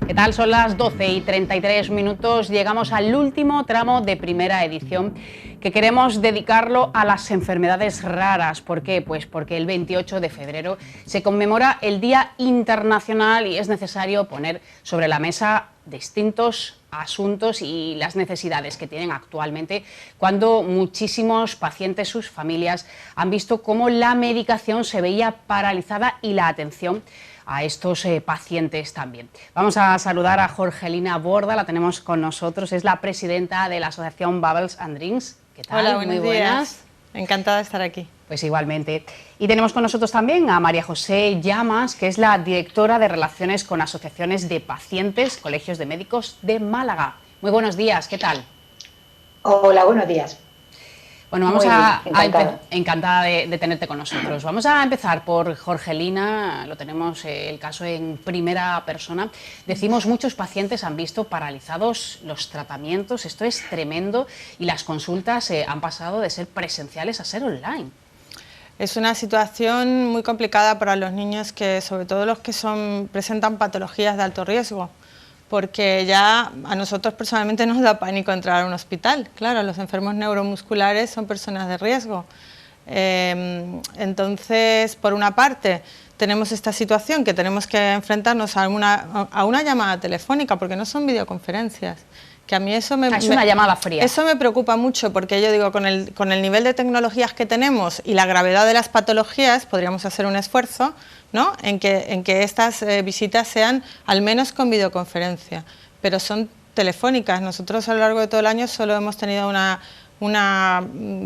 ¿Qué tal? Son las 12:33. Llegamos al último tramo de primera edición, que queremos dedicarlo a las enfermedades raras. ¿Por qué? Pues porque el 28 de febrero se conmemora el Día Internacional y es necesario poner sobre la mesa distintos asuntos y las necesidades que tienen actualmente, cuando muchísimos pacientes, sus familias, han visto cómo la medicación se veía paralizada y la atención a estos pacientes también. Vamos a saludar a Jorgelina Borda, la tenemos con nosotros, es la presidenta de la asociación Bubbles and Drinks. ¿Qué tal? Hola, buenos días. Encantada de estar aquí. Pues igualmente. Y tenemos con nosotros también a María José Llamas, que es la directora de Relaciones con Asociaciones de Pacientes, Colegios de Médicos de Málaga. Muy buenos días, ¿qué tal? Hola, buenos días. Bueno, encantada de tenerte con nosotros. Vamos a empezar por Jorgelina, lo tenemos el caso en primera persona. Decimos, muchos pacientes han visto paralizados los tratamientos, esto es tremendo, y las consultas han pasado de ser presenciales a ser online. Es una situación muy complicada para los niños, que sobre todo los que presentan patologías de alto riesgo, porque ya a nosotros personalmente nos da pánico entrar a un hospital. Claro, los enfermos neuromusculares son personas de riesgo. Entonces, por una parte, tenemos esta situación que tenemos que enfrentarnos a una llamada telefónica, porque no son videoconferencias. Que a mí es una llamada fría. Eso me preocupa mucho, porque yo digo, con el nivel de tecnologías que tenemos y la gravedad de las patologías, podríamos hacer un esfuerzo, ¿no?, en que estas visitas sean al menos con videoconferencia, pero son telefónicas. Nosotros a lo largo de todo el año solo hemos tenido una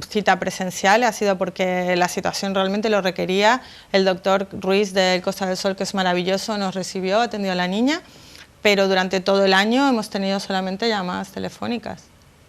cita presencial, ha sido porque la situación realmente lo requería. El doctor Ruiz del Costa del Sol, que es maravilloso, nos recibió, atendió a la niña, pero durante todo el año hemos tenido solamente llamadas telefónicas.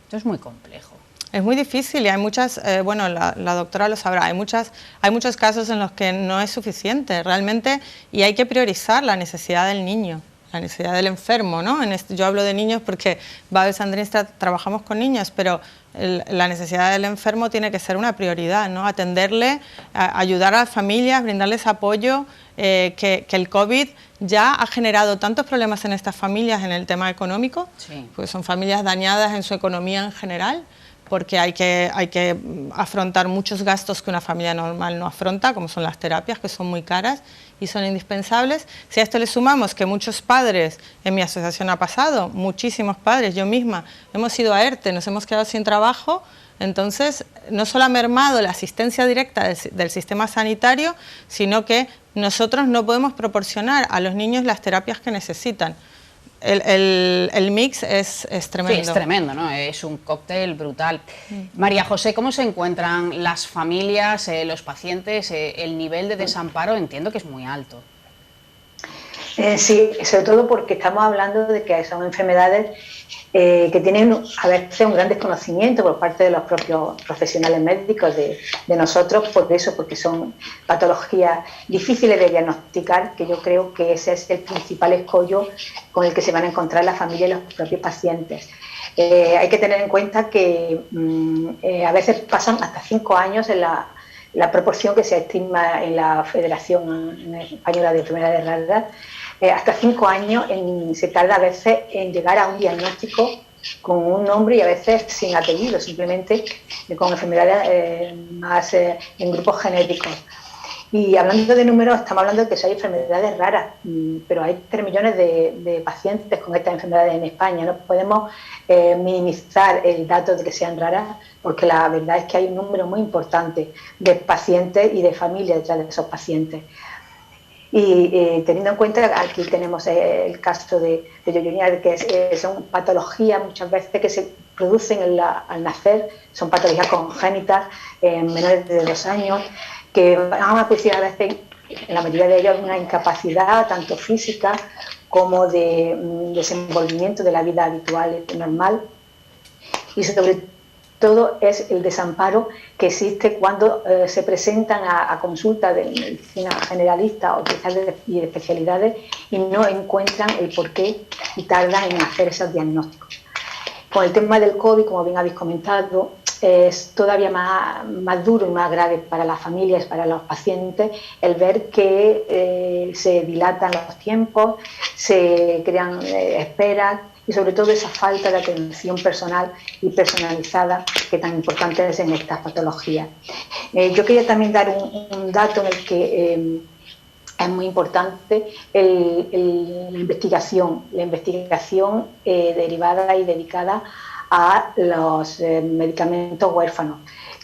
Esto es muy complejo. Es muy difícil y hay muchas, bueno, la doctora lo sabrá, hay muchos casos en los que no es suficiente realmente, y hay que priorizar la necesidad del niño, la necesidad del enfermo, ¿no? Yo hablo de niños porque Bubbles and Drinks trabajamos con niños, pero la necesidad del enfermo tiene que ser una prioridad, ¿no? Atenderle, ayudar a las familias, brindarles apoyo, que el COVID ya ha generado tantos problemas en estas familias en el tema económico, sí, pues son familias dañadas en su economía en general, porque hay que afrontar muchos gastos que una familia normal no afronta, como son las terapias, que son muy caras y son indispensables. Si a esto le sumamos que muchos padres, en mi asociación ha pasado, muchísimos padres, yo misma, hemos ido a ERTE, nos hemos quedado sin trabajo, entonces no solo ha mermado la asistencia directa del sistema sanitario, sino que nosotros no podemos proporcionar a los niños las terapias que necesitan. El mix es tremendo. Sí, es tremendo, ¿no? Es un cóctel brutal. María José, ¿cómo se encuentran las familias, los pacientes? El nivel de desamparo entiendo que es muy alto. Sí, sobre todo porque estamos hablando de que son enfermedades que tienen a veces un gran desconocimiento por parte de los propios profesionales médicos de nosotros, por eso, porque son patologías difíciles de diagnosticar, que yo creo que ese es el principal escollo con el que se van a encontrar la familia y los propios pacientes. Hay que tener en cuenta que a veces pasan hasta 5 años en la proporción que se estima en la Federación Española de Enfermedades Raras. Hasta 5 años se tarda a veces en llegar a un diagnóstico con un nombre y a veces sin apellido, simplemente con enfermedades más en grupos genéticos. Y hablando de números, estamos hablando de que hay enfermedades raras, pero hay 3 millones de pacientes con estas enfermedades en España. No podemos minimizar el dato de que sean raras, porque la verdad es que hay un número muy importante de pacientes y de familias detrás de esos pacientes. Y teniendo en cuenta, aquí tenemos el caso de Yoyunia, que son patologías muchas veces que se producen al nacer, son patologías congénitas en menores de 2 años, que van a producir a veces, en la mayoría de ellos, una incapacidad tanto física como de desenvolvimiento de la vida habitual y normal, y sobre todo es el desamparo que existe cuando se presentan a consultas de medicina generalista o quizás de especialidades y no encuentran el porqué y tardan en hacer esos diagnósticos. Con el tema del COVID, como bien habéis comentado, es todavía más duro y más grave para las familias, para los pacientes, el ver que se dilatan los tiempos, se crean esperas y sobre todo esa falta de atención personal y personalizada que tan importante es en estas patologías. Yo quería también dar un dato en el que es muy importante la investigación derivada y dedicada a los medicamentos huérfanos,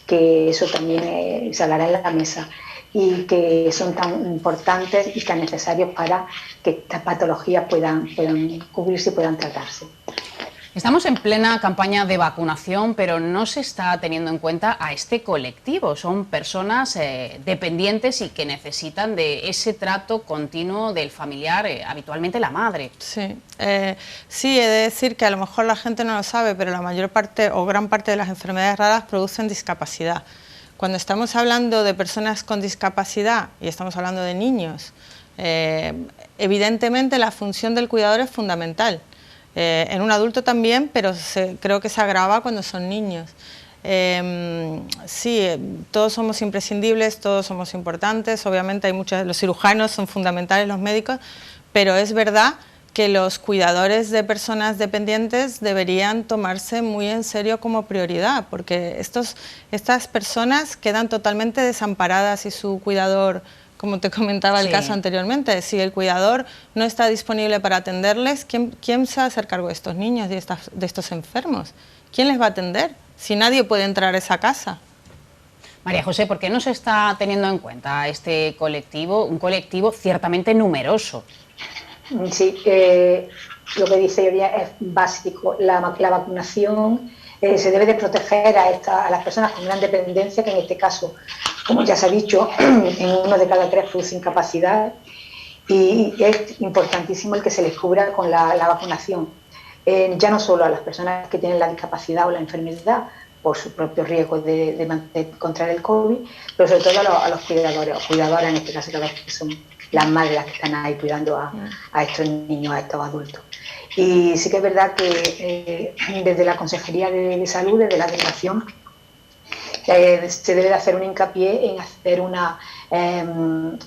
que eso también se hablará en la mesa, y que son tan importantes y tan necesarios para que estas patologías puedan cubrirse y puedan tratarse. Estamos en plena campaña de vacunación, pero no se está teniendo en cuenta a este colectivo. Son personas dependientes y que necesitan de ese trato continuo del familiar, habitualmente la madre. Sí, sí, he de decir que a lo mejor la gente no lo sabe, pero la mayor parte o gran parte de las enfermedades raras producen discapacidad. Cuando estamos hablando de personas con discapacidad y estamos hablando de niños, evidentemente la función del cuidador es fundamental. En un adulto también, pero creo que se agrava cuando son niños. Sí, todos somos imprescindibles, todos somos importantes, obviamente hay los cirujanos son fundamentales, los médicos, pero es verdad que los cuidadores de personas dependientes deberían tomarse muy en serio como prioridad, porque estas personas quedan totalmente desamparadas y su cuidador, como te comentaba el caso anteriormente, si el cuidador no está disponible para atenderles, ¿quién se va a hacer cargo de estos niños y de estos enfermos? ¿Quién les va a atender si nadie puede entrar a esa casa? María José, ¿por qué no se está teniendo en cuenta este colectivo, un colectivo ciertamente numeroso? Sí, lo que dice Yoria es básico. La vacunación se debe de proteger a las personas con gran dependencia, que en este caso, como ya se ha dicho, en 1 de cada 3 produce incapacidad, y es importantísimo el que se les cubra con la vacunación. Ya no solo a las personas que tienen la discapacidad o la enfermedad por su propio riesgo de contraer el COVID, pero sobre todo a los cuidadores o cuidadoras, en este caso que son las madres las que están ahí cuidando a estos niños, a estos adultos. Y sí que es verdad que desde la Consejería de Salud, desde la Delegación, se debe de hacer un hincapié en hacer un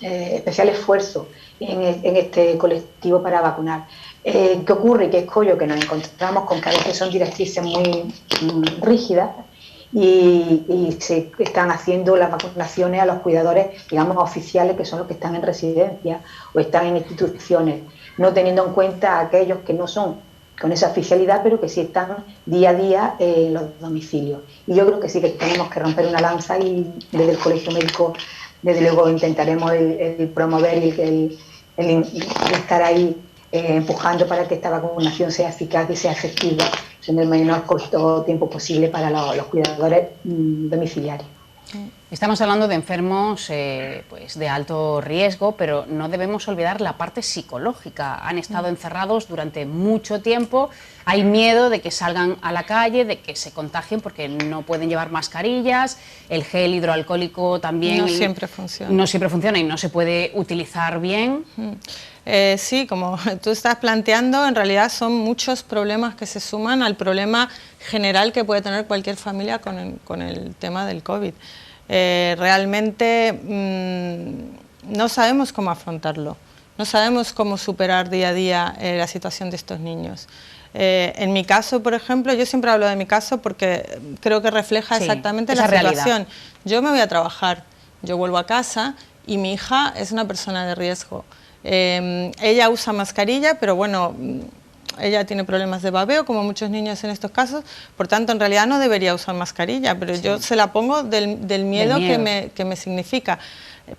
especial esfuerzo en este colectivo para vacunar. ¿Qué ocurre? Que es que nos encontramos con que a veces son directrices muy rígidas y se están haciendo las vacunaciones a los cuidadores, digamos, oficiales, que son los que están en residencia o están en instituciones, no teniendo en cuenta a aquellos que no son con esa oficialidad, pero que sí están día a día en los domicilios. Y yo creo que sí que tenemos que romper una lanza, y desde el Colegio Médico, desde luego, intentaremos el promover y el estar ahí empujando para que esta vacunación sea eficaz y sea efectiva en el menor corto tiempo posible para los cuidadores domiciliarios. Estamos hablando de enfermos pues de alto riesgo, pero no debemos olvidar la parte psicológica. Han estado encerrados durante mucho tiempo, hay miedo de que salgan a la calle, de que se contagien porque no pueden llevar mascarillas, el gel hidroalcohólico también no siempre funciona. No siempre funciona y no se puede utilizar bien. Sí, como tú estás planteando, en realidad son muchos problemas que se suman al problema general que puede tener cualquier familia con el tema del COVID. Realmente no sabemos cómo afrontarlo, no sabemos cómo superar día a día la situación de estos niños. En mi caso, por ejemplo, yo siempre hablo de mi caso porque creo que refleja exactamente la situación. Realidad. Yo me voy a trabajar, yo vuelvo a casa y mi hija es una persona de riesgo. Ella usa mascarilla, pero bueno, ella tiene problemas de babeo, como muchos niños en estos casos, por tanto, en realidad no debería usar mascarilla, pero yo se la pongo del miedo que me significa.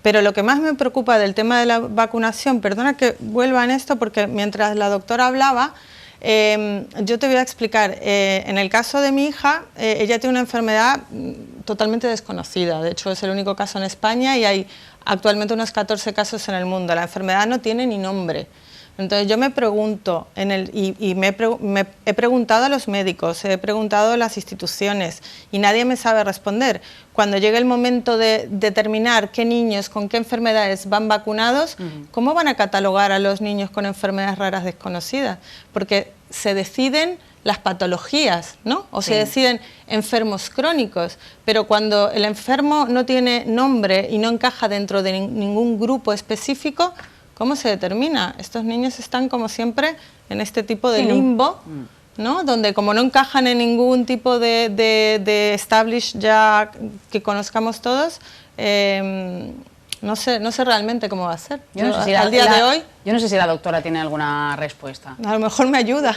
Pero lo que más me preocupa del tema de la vacunación, perdona que vuelva en esto, porque mientras la doctora hablaba, yo te voy a explicar. En el caso de mi hija, ella tiene una enfermedad totalmente desconocida, de hecho es el único caso en España y hay actualmente unos 14 casos en el mundo. La enfermedad no tiene ni nombre. Entonces yo me pregunto, he preguntado a los médicos, he preguntado a las instituciones y nadie me sabe responder. Cuando llegue el momento de determinar qué niños con qué enfermedades van vacunados, ¿cómo van a catalogar a los niños con enfermedades raras desconocidas? Porque se deciden las patologías, ¿no? O se deciden enfermos crónicos, pero cuando el enfermo no tiene nombre y no encaja dentro de ningún grupo específico, ¿cómo se determina? Estos niños están, como siempre, en este tipo de limbo, ¿no? Donde como no encajan en ningún tipo de establish ya que conozcamos todos, no sé realmente cómo va a ser. Yo no sé si la doctora tiene alguna respuesta. A lo mejor me ayuda.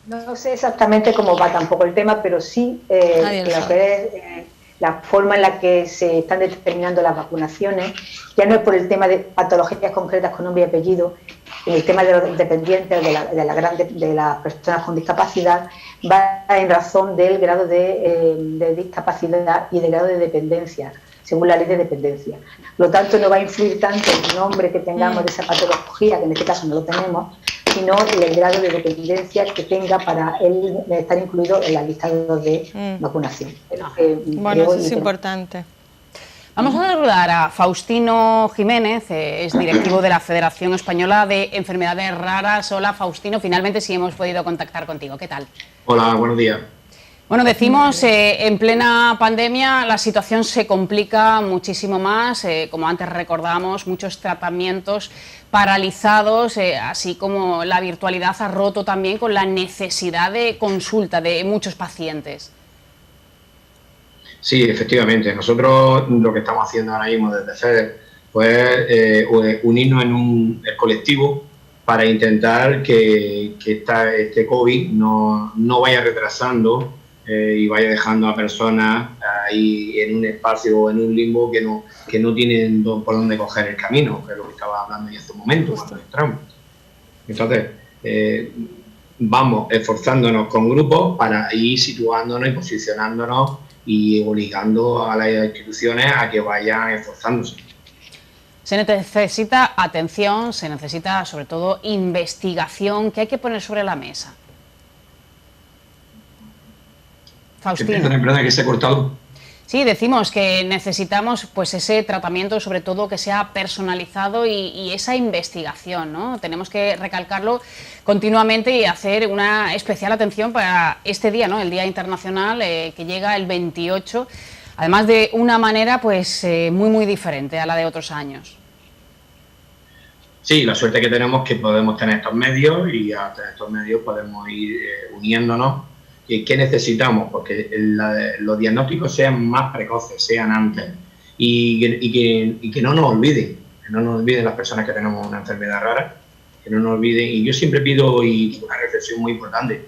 No sé exactamente cómo va tampoco el tema, pero sí la forma en la que se están determinando las vacunaciones, ya no es por el tema de patologías concretas con nombre y apellido, el tema de los dependientes, de las personas con discapacidad, va en razón del grado de discapacidad y del grado de dependencia, según la ley de dependencia. Por lo tanto, no va a influir tanto el nombre que tengamos de esa patología, que en este caso no lo tenemos, sino el grado de dependencia que tenga para él estar incluido en la lista de vacunación. Bueno, eso es importante. Vamos a saludar a Faustino Jiménez, es directivo de la Federación Española de Enfermedades Raras. Hola, Faustino, finalmente sí hemos podido contactar contigo. ¿Qué tal? Hola, buenos días. Bueno, decimos, en plena pandemia la situación se complica muchísimo más, como antes recordábamos, muchos tratamientos paralizados, así como la virtualidad ha roto también con la necesidad de consulta de muchos pacientes. Sí, efectivamente. Nosotros lo que estamos haciendo ahora mismo desde FEDER pues unirnos en un colectivo para intentar que este COVID no vaya retrasando y vaya dejando a personas ahí en un espacio o en un limbo que no tienen por dónde coger el camino, que es lo que estaba hablando ya hace un momento cuando entramos. Entonces, vamos esforzándonos con grupos para ir situándonos y posicionándonos y obligando a las instituciones a que vayan esforzándose. Se necesita atención, se necesita sobre todo investigación, que hay que poner sobre la mesa. Faustino. Perdona, que se ha cortado. Sí, decimos que necesitamos pues ese tratamiento, sobre todo que sea personalizado y esa investigación, ¿no? Tenemos que recalcarlo continuamente y hacer una especial atención para este día, ¿no? El Día Internacional que llega el 28, además de una manera pues muy diferente a la de otros años. Sí, la suerte que tenemos es que podemos tener estos medios y a través de estos medios podemos ir uniéndonos. ¿Qué necesitamos? Porque los diagnósticos sean más precoces, sean antes y que no nos olviden las personas que tenemos una enfermedad rara, que no nos olviden. Y yo siempre pido, y una reflexión muy importante,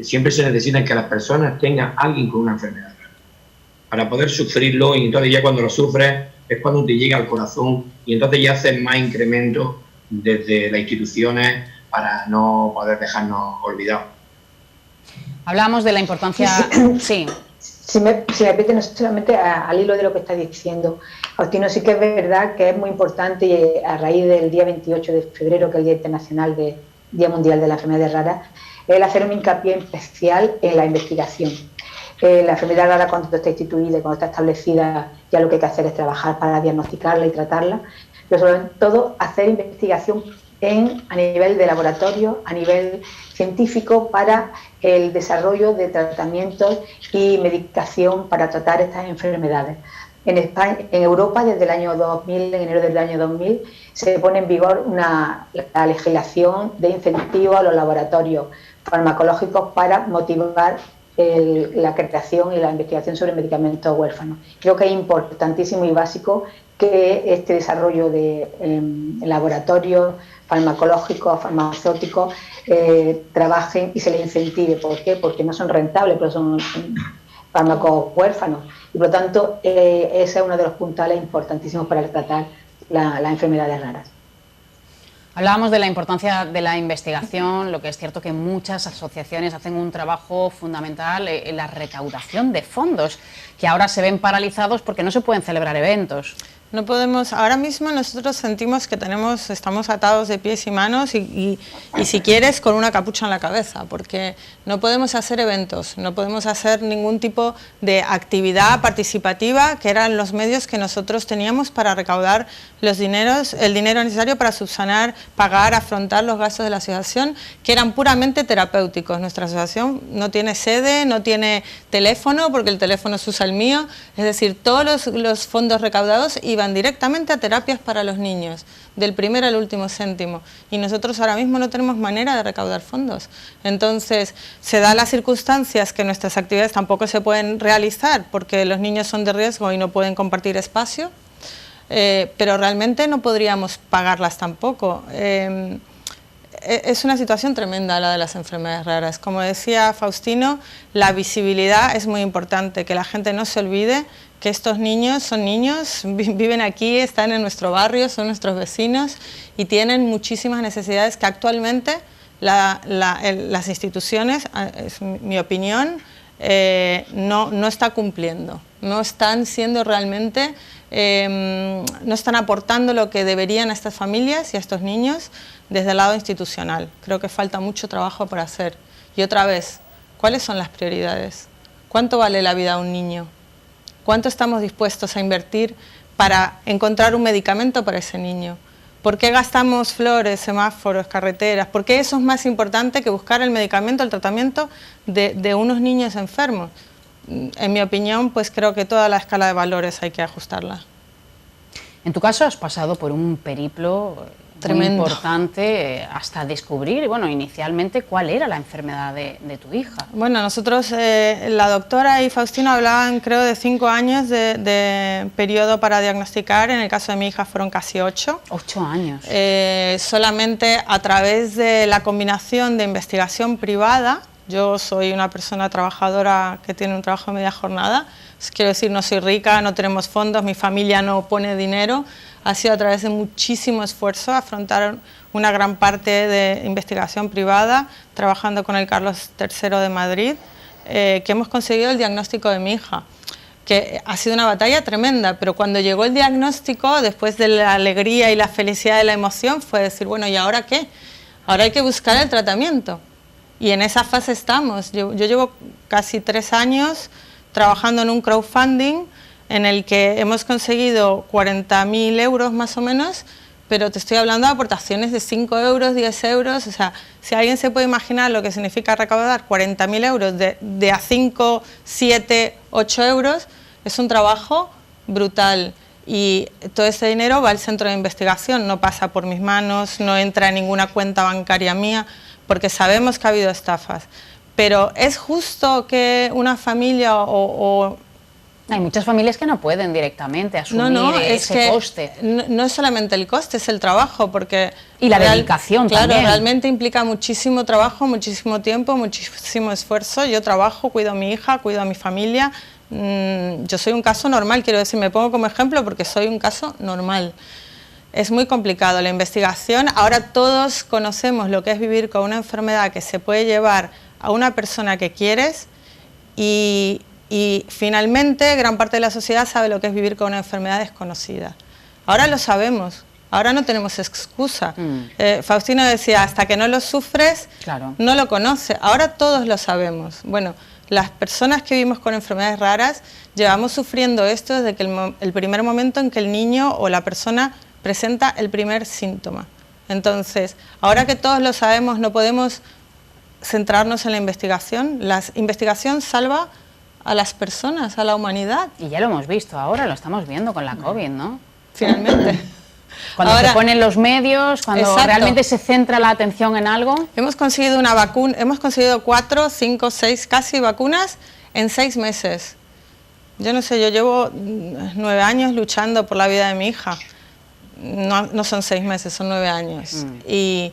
siempre se necesita que las personas tengan alguien con una enfermedad rara para poder sufrirlo, y entonces ya cuando lo sufres es cuando te llega al corazón y entonces ya haces más incremento desde las instituciones para no poder dejarnos olvidados. Hablamos de la importancia... Sí. Si me permite, no solamente al hilo de lo que está diciendo, Faustino, sí que es verdad que es muy importante, y a raíz del día 28 de febrero, que es el Día Internacional Día Mundial de las Enfermedades Raras, el hacer un hincapié especial en la investigación. La enfermedad rara, cuando está instituida y cuando está establecida, ya lo que hay que hacer es trabajar para diagnosticarla y tratarla, pero sobre todo hacer investigación a nivel de laboratorio, a nivel científico, para el desarrollo de tratamientos y medicación para tratar estas enfermedades. En España, en Europa, desde el año 2000, en enero del año 2000, se pone en vigor la legislación de incentivo a los laboratorios farmacológicos para motivar la creación y la investigación sobre medicamentos huérfanos. Creo que es importantísimo y básico que este desarrollo de laboratorios farmacológicos, farmacéuticos, trabajen y se les incentive. ¿Por qué? Porque no son rentables, pero son fármacos huérfanos. Y por lo tanto, ese es uno de los puntales importantísimos para tratar las enfermedades raras. Hablábamos de la importancia de la investigación, lo que es cierto que muchas asociaciones hacen un trabajo fundamental en la recaudación de fondos, que ahora se ven paralizados porque no se pueden celebrar eventos. No podemos, ahora mismo nosotros sentimos que estamos atados de pies y manos y si quieres con una capucha en la cabeza, porque no podemos hacer eventos, no podemos hacer ningún tipo de actividad participativa, que eran los medios que nosotros teníamos para recaudar el dinero necesario para subsanar, pagar, afrontar los gastos de la asociación, que eran puramente terapéuticos. Nuestra asociación no tiene sede, no tiene teléfono, porque el teléfono se usa el mío, es decir, todos los fondos recaudados iban directamente a terapias para los niños, del primer al último céntimo, y nosotros ahora mismo no tenemos manera de recaudar fondos. Entonces, se dan las circunstancias que nuestras actividades tampoco se pueden realizar porque los niños son de riesgo y no pueden compartir espacio, pero realmente no podríamos pagarlas tampoco. Es una situación tremenda la de las enfermedades raras. Como decía Faustino, la visibilidad es muy importante, que la gente no se olvide que estos niños son niños, viven aquí, están en nuestro barrio, son nuestros vecinos y tienen muchísimas necesidades que actualmente las instituciones, es mi opinión, no está cumpliendo, no están siendo realmente, no están aportando lo que deberían a estas familias y a estos niños desde el lado institucional. Creo que falta mucho trabajo por hacer. Y otra vez, ¿cuáles son las prioridades? ¿Cuánto vale la vida de un niño? ¿Cuánto estamos dispuestos a invertir para encontrar un medicamento para ese niño? ¿Por qué gastamos flores, semáforos, carreteras? ¿Por qué eso es más importante que buscar el medicamento, el tratamiento de unos niños enfermos? En mi opinión, pues creo que toda la escala de valores hay que ajustarla. En tu caso has pasado por un periplo tremendo, muy importante, hasta descubrir, bueno, inicialmente cuál era la enfermedad de tu hija. Bueno, nosotros, la doctora y Faustino hablaban, creo, de 5 años de periodo para diagnosticar. En el caso de mi hija fueron casi 8. 8 años. Solamente a través de la combinación de investigación privada. Yo soy una persona trabajadora que tiene un trabajo de media jornada. Quiero decir, no soy rica, no tenemos fondos, mi familia no pone dinero. Ha sido a través de muchísimo esfuerzo afrontar una gran parte de investigación privada, trabajando con el Carlos III de Madrid, que hemos conseguido el diagnóstico de mi hija, que ha sido una batalla tremenda, pero cuando llegó el diagnóstico, después de la alegría y la felicidad de la emoción, fue decir, bueno, ¿y ahora qué? Ahora hay que buscar el tratamiento. Y en esa fase estamos. Yo llevo casi 3 años trabajando en un crowdfunding en el que hemos conseguido 40.000 euros más o menos, pero te estoy hablando de aportaciones de 5 euros, 10 euros, o sea, si alguien se puede imaginar lo que significa recaudar 40.000 euros de a 5, 7, 8 euros, es un trabajo brutal. Y todo ese dinero va al centro de investigación, no pasa por mis manos, no entra en ninguna cuenta bancaria mía, porque sabemos que ha habido estafas. Pero ¿es justo que una familia Hay muchas familias que no pueden directamente asumir ese coste. No es solamente el coste, es el trabajo, porque... Y la dedicación también. Claro, realmente implica muchísimo trabajo, muchísimo tiempo, muchísimo esfuerzo. Yo trabajo, cuido a mi hija, cuido a mi familia. Yo soy un caso normal, quiero decir, me pongo como ejemplo porque soy un caso normal. Es muy complicado la investigación. Ahora todos conocemos lo que es vivir con una enfermedad que se puede llevar a una persona que quieres y finalmente gran parte de la sociedad sabe lo que es vivir con una enfermedad desconocida. Ahora lo sabemos, ahora no tenemos excusa. Faustino decía, hasta que no lo sufres, claro, no lo conoces. Ahora todos lo sabemos. Bueno, las personas que vivimos con enfermedades raras llevamos sufriendo esto desde que el primer momento en que el niño o la persona presenta el primer síntoma. Entonces, ahora que todos lo sabemos, no podemos centrarnos en la investigación. La investigación salva a las personas, a la humanidad. Y ya lo hemos visto ahora, lo estamos viendo con la COVID, ¿no? Finalmente. Cuando ahora, se ponen los medios, cuando exacto, realmente se centra la atención en algo. Hemos conseguido una vacuna, hemos conseguido 4, 5, 6 casi vacunas en 6 meses. Yo no sé, yo llevo 9 años luchando por la vida de mi hija. No son 6 meses, son 9 años. Y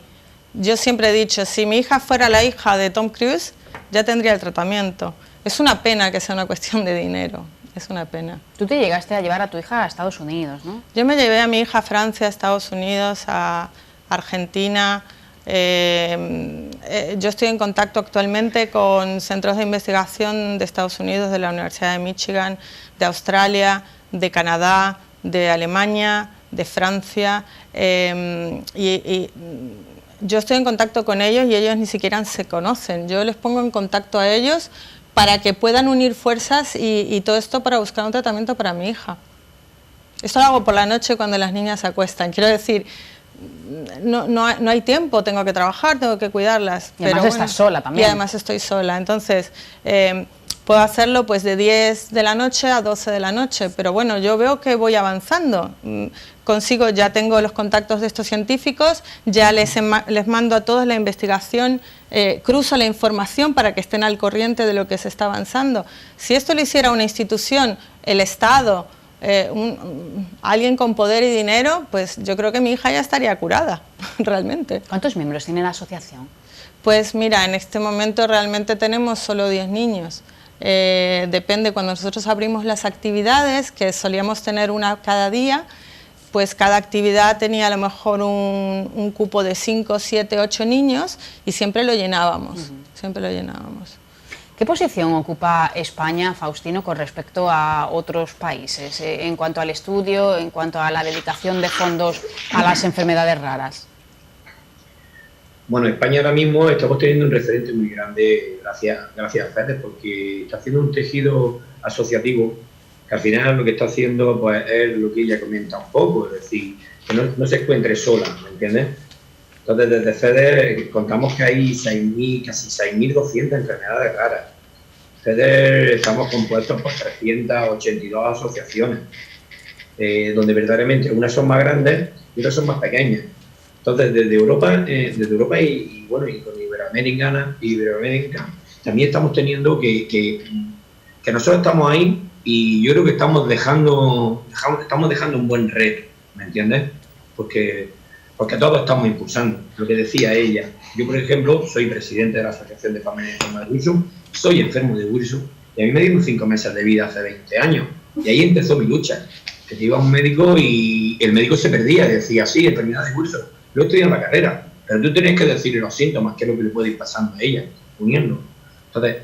yo siempre he dicho, si mi hija fuera la hija de Tom Cruise, ya tendría el tratamiento. Es una pena que sea una cuestión de dinero, es una pena. Tú te llegaste a llevar a tu hija a Estados Unidos, ¿no? Yo me llevé a mi hija a Francia, a Estados Unidos, a Argentina. Yo estoy en contacto actualmente con centros de investigación de Estados Unidos, de la Universidad de Michigan, de Australia, de Canadá, de Alemania, de Francia, y yo estoy en contacto con ellos y ellos ni siquiera se conocen. Yo les pongo en contacto a ellos para que puedan unir fuerzas y todo esto para buscar un tratamiento para mi hija. Esto lo hago por la noche cuando las niñas se acuestan. Quiero decir, no hay tiempo, tengo que trabajar, tengo que cuidarlas. Y además estás sola también. Y además estoy sola, entonces puedo hacerlo pues de 10 de la noche a 12 de la noche, pero bueno, yo veo que voy avanzando. Ya tengo los contactos de estos científicos, ya les mando a todos la investigación, cruzo la información para que estén al corriente de lo que se está avanzando. Si esto lo hiciera una institución, el Estado, alguien con poder y dinero, pues yo creo que mi hija ya estaría curada, realmente. ¿Cuántos miembros tiene la asociación? Pues mira, en este momento realmente tenemos solo 10 niños. Depende, cuando nosotros abrimos las actividades, que solíamos tener una cada día, pues cada actividad tenía a lo mejor un cupo de 5, 7, 8 niños y siempre lo llenábamos, siempre lo llenábamos. ¿Qué posición ocupa España, Faustino, con respecto a otros países en cuanto al estudio, en cuanto a la dedicación de fondos a las enfermedades raras? Bueno, España ahora mismo estamos teniendo un referente muy grande gracias a FEDER, porque está haciendo un tejido asociativo que al final lo que está haciendo pues es lo que ella comenta un poco, es decir, que no se encuentre sola, ¿me entiendes? Entonces desde FEDER contamos que hay casi 6.200 enfermedades raras. FEDER estamos compuestos por 382 asociaciones, donde verdaderamente unas son más grandes y otras son más pequeñas. Entonces, desde Europa y con Iberoamérica, también estamos teniendo que nosotros estamos ahí y yo creo que estamos dejando un buen reto, ¿me entiendes? Porque todos estamos impulsando, lo que decía ella. Yo, por ejemplo, soy presidente de la Asociación de Familias Enfermas de Wilson, soy enfermo de Wilson y a mí me dieron 5 meses de vida hace 20 años. Y ahí empezó mi lucha, que te iba a un médico y el médico se perdía, decía, sí, enfermedad de Wilson. Lo estudié en la carrera, pero tú tienes que decirle los síntomas, qué es lo que le puede ir pasando a ella, uniendo. Entonces,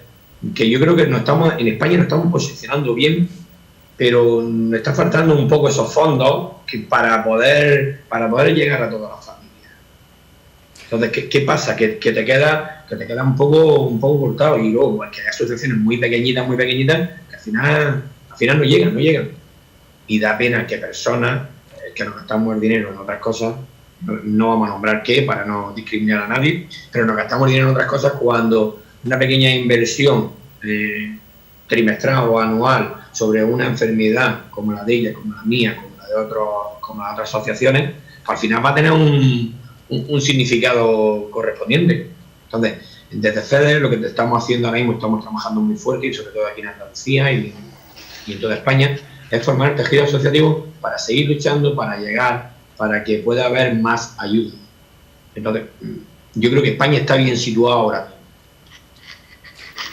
que yo creo que en España nos estamos posicionando bien, pero nos está faltando un poco esos fondos para poder llegar a todas las familias. Entonces, ¿qué pasa? Que te queda un poco cortado, y luego pues, que hay asociaciones muy pequeñitas, que al final no llegan. Y da pena que personas que nos gastamos el dinero en otras cosas, no vamos a nombrar qué para no discriminar a nadie, pero nos gastamos dinero en otras cosas cuando una pequeña inversión trimestral o anual sobre una enfermedad como la de ella, como la mía, como las otras asociaciones, al final va a tener un significado correspondiente. Entonces, desde FEDER lo que estamos haciendo ahora mismo, estamos trabajando muy fuerte, y sobre todo aquí en Andalucía y en toda España, es formar tejido asociativo para seguir luchando, para llegar, para que pueda haber más ayuda. Entonces, yo creo que España está bien situada ahora.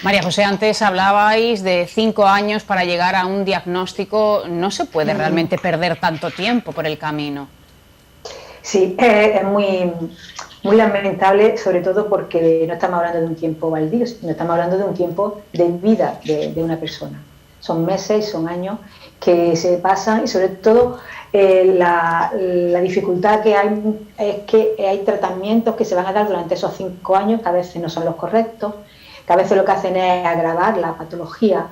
María José, antes hablabais de 5 años para llegar a un diagnóstico. ¿No se puede realmente perder tanto tiempo por el camino? Sí, es muy lamentable, sobre todo porque no estamos hablando de un tiempo baldío, sino estamos hablando de un tiempo de vida de una persona. Son meses, son años que se pasan, y sobre todo la dificultad que hay es que hay tratamientos que se van a dar durante esos 5 años que a veces no son los correctos, que a veces lo que hacen es agravar la patología,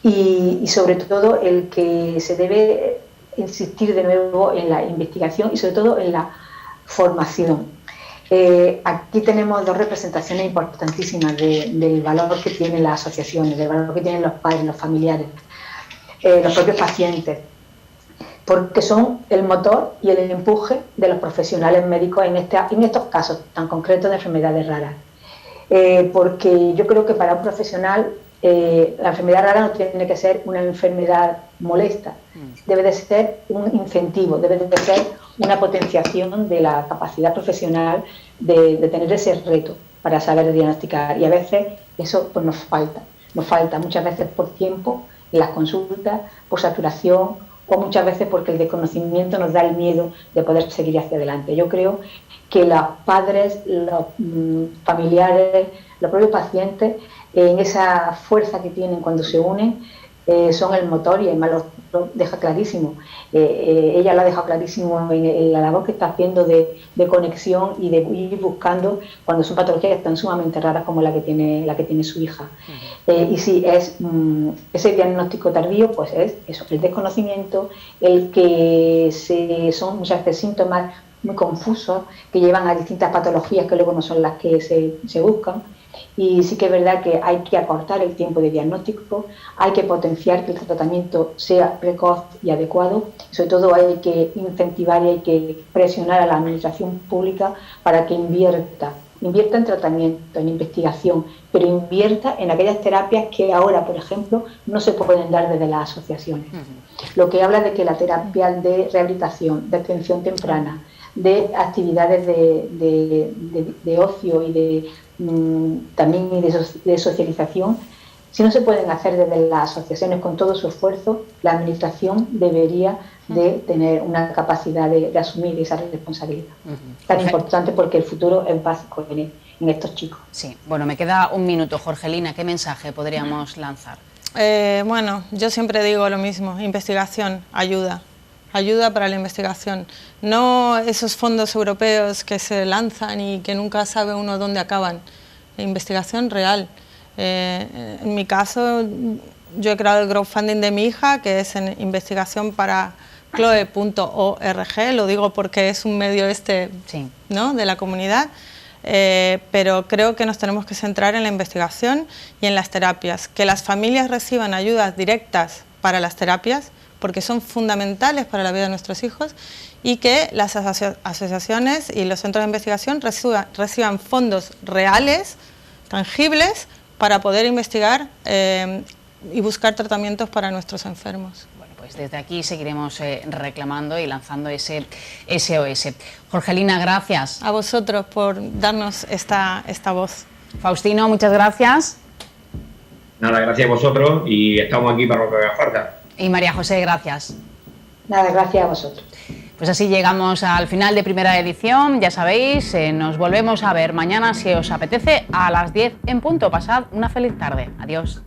y sobre todo el que se debe insistir de nuevo en la investigación y sobre todo en la formación. Aquí tenemos 2 representaciones importantísimas del valor que tienen las asociaciones, del valor que tienen los padres, los familiares, los propios pacientes, porque son el motor y el empuje de los profesionales médicos en estos casos tan concretos de enfermedades raras. Porque yo creo que para un profesional la enfermedad rara no tiene que ser una enfermedad molesta, debe de ser un incentivo, debe de ser una potenciación de la capacidad profesional de tener ese reto para saber diagnosticar, y a veces eso pues nos falta muchas veces por tiempo en las consultas, por saturación, o muchas veces porque el desconocimiento nos da el miedo de poder seguir hacia adelante. Yo creo que los padres, los familiares, los propios pacientes, en esa fuerza que tienen cuando se unen, son el motor, y además lo deja clarísimo. Ella lo ha dejado clarísimo en la labor que está haciendo de conexión y de ir buscando cuando son patologías tan sumamente raras como la que tiene su hija. Y sí, ese diagnóstico tardío, pues es eso, el desconocimiento, el que son muchas veces síntomas muy confusos que llevan a distintas patologías que luego no son las que se buscan. Y sí que es verdad que hay que acortar el tiempo de diagnóstico, hay que potenciar que el tratamiento sea precoz y adecuado, y sobre todo hay que incentivar y hay que presionar a la administración pública para que invierta en tratamiento, en investigación, pero invierta en aquellas terapias que ahora, por ejemplo, no se pueden dar desde las asociaciones. Lo que habla de que la terapia de rehabilitación, de atención temprana, de actividades de ocio y también de socialización, si no se pueden hacer desde las asociaciones con todo su esfuerzo, la administración debería de tener una capacidad de asumir esa responsabilidad tan importante, porque el futuro es básico en estos chicos. Sí, bueno, me queda un minuto. Jorgelina, ¿qué mensaje podríamos lanzar? Bueno, yo siempre digo lo mismo: investigación, ayuda para la investigación, no esos fondos europeos que se lanzan y que nunca sabe uno dónde acaban. Investigación real. En mi caso, yo he creado el crowdfunding de mi hija, que es en investigación para chloe.org, lo digo porque es un medio sí, ¿no?, de la comunidad, pero creo que nos tenemos que centrar en la investigación y en las terapias, que las familias reciban ayudas directas para las terapias, porque son fundamentales para la vida de nuestros hijos, y que las asociaciones y los centros de investigación reciban fondos reales, tangibles, para poder investigar y buscar tratamientos para nuestros enfermos. Bueno, pues desde aquí seguiremos reclamando y lanzando ese SOS. Jorgelina, gracias. A vosotros por darnos esta voz. Faustino, muchas gracias. Nada, gracias a vosotros y estamos aquí para lo que haga falta. Y María José, gracias. Nada, gracias a vosotros. Pues así llegamos al final de primera edición. Ya sabéis, nos volvemos a ver mañana, si os apetece, a las 10 en punto. Pasad una feliz tarde. Adiós.